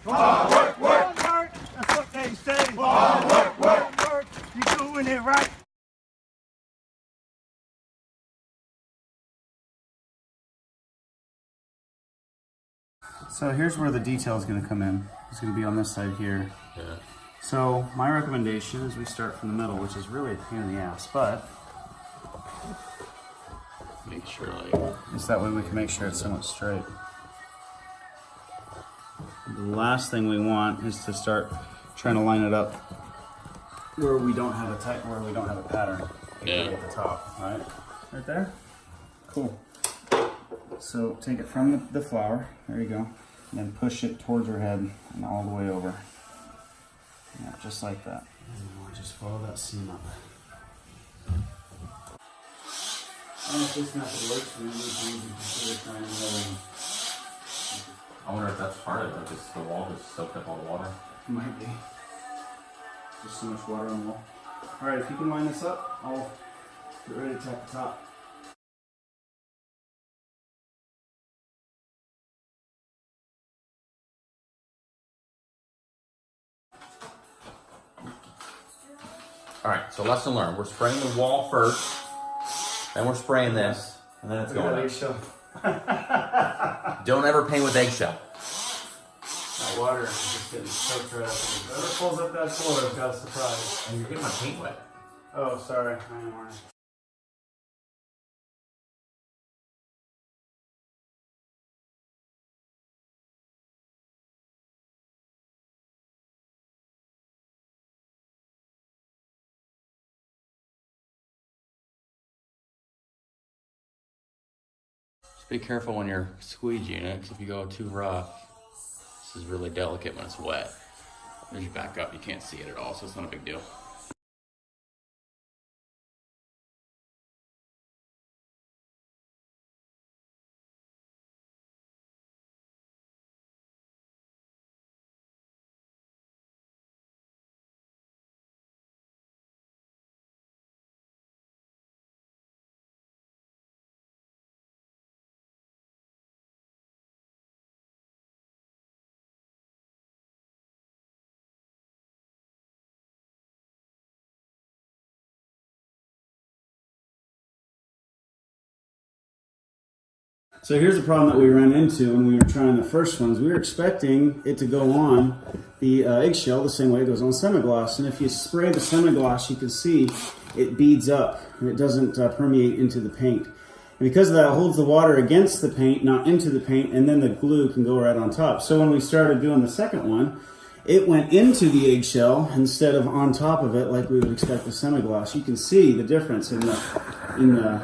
Hard work, work. Hard work, that's what they say. Hard work, work, work. You're doing it right. So here's where the detail is going to come in. It's going to be on this side here. Yeah. So my recommendation is we start from the middle, which is really a pain in the ass, but Make sure, like, just that way we can make sure it's somewhat straight. The last thing we want is to start trying to line it up where we don't have a pattern. Like Yeah. right at the top, all right? Right there? Cool. So take it from the flower, there you go, and then push it towards your head and all the way over. Yeah, just like that. And we'll just follow that seam up. And if this method works, we would consider trying another one. I wonder if that's part of it, just the wall just soaked up all the water. Might be. Just so much water on the wall. Alright, if you can line this up, I'll get ready to tack the top. Alright, so lesson learned. We're spraying the wall first, then we're spraying this, and then it's going up. Eggshell. Don't ever paint with eggshell. That water is just getting soaked right up. Whoever pulls up that floor has got a surprise. And you're getting my paint wet. Oh, sorry. I am orange. Just be careful when you're squeegeeing it, because if you go too rough, this is really delicate when it's wet. As you back up, you can't see it at all, so it's not a big deal. So here's the problem that we ran into when we were trying the first ones. We were expecting it to go on the eggshell the same way it goes on semi-gloss. And if you spray the semi-gloss, you can see it beads up and it doesn't permeate into the paint. And because of that, it holds the water against the paint, not into the paint, and then the glue can go right on top. So when we started doing the second one, it went into the eggshell instead of on top of it like we would expect with semi-gloss. You can see the difference in the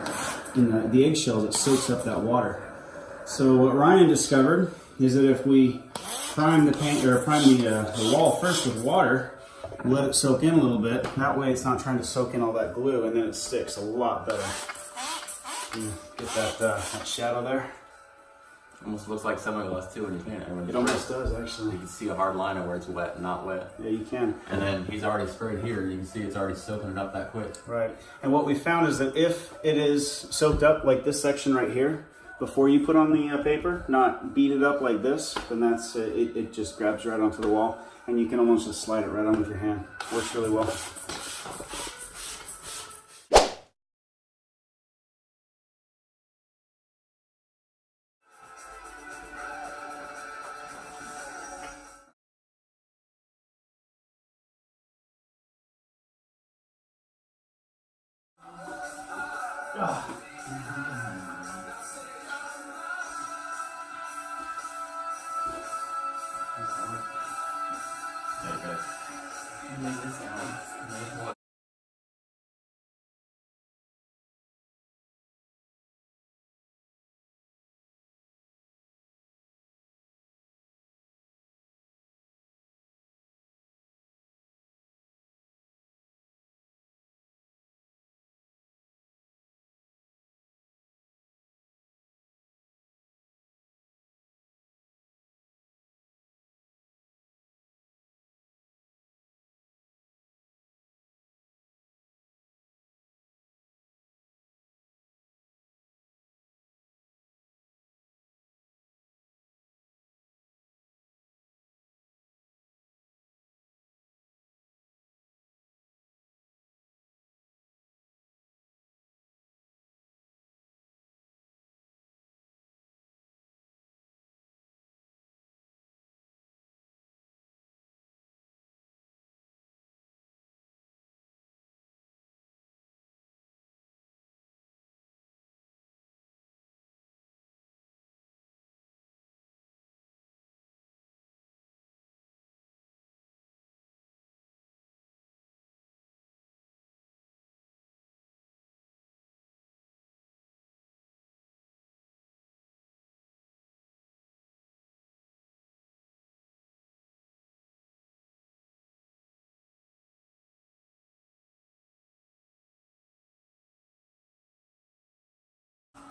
eggshells. It soaks up that water. So what Ryan discovered is that if we prime the paint or prime the wall first with water, let it soak in a little bit. That way it's not trying to soak in all that glue, and then it sticks a lot better. Get that shadow there. Almost looks like semi-gloss too when you paint it. It almost does, actually. You can see a hard line of where it's wet and not wet. Yeah, you can. And then he's already sprayed here. You can see it's already soaking it up that quick. Right. And what we found is that if it is soaked up like this section right here, before you put on the paper, not beat it up like this, then that's it just grabs right onto the wall, and you can almost just slide it right on with your hand. Works really well.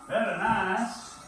Very nice.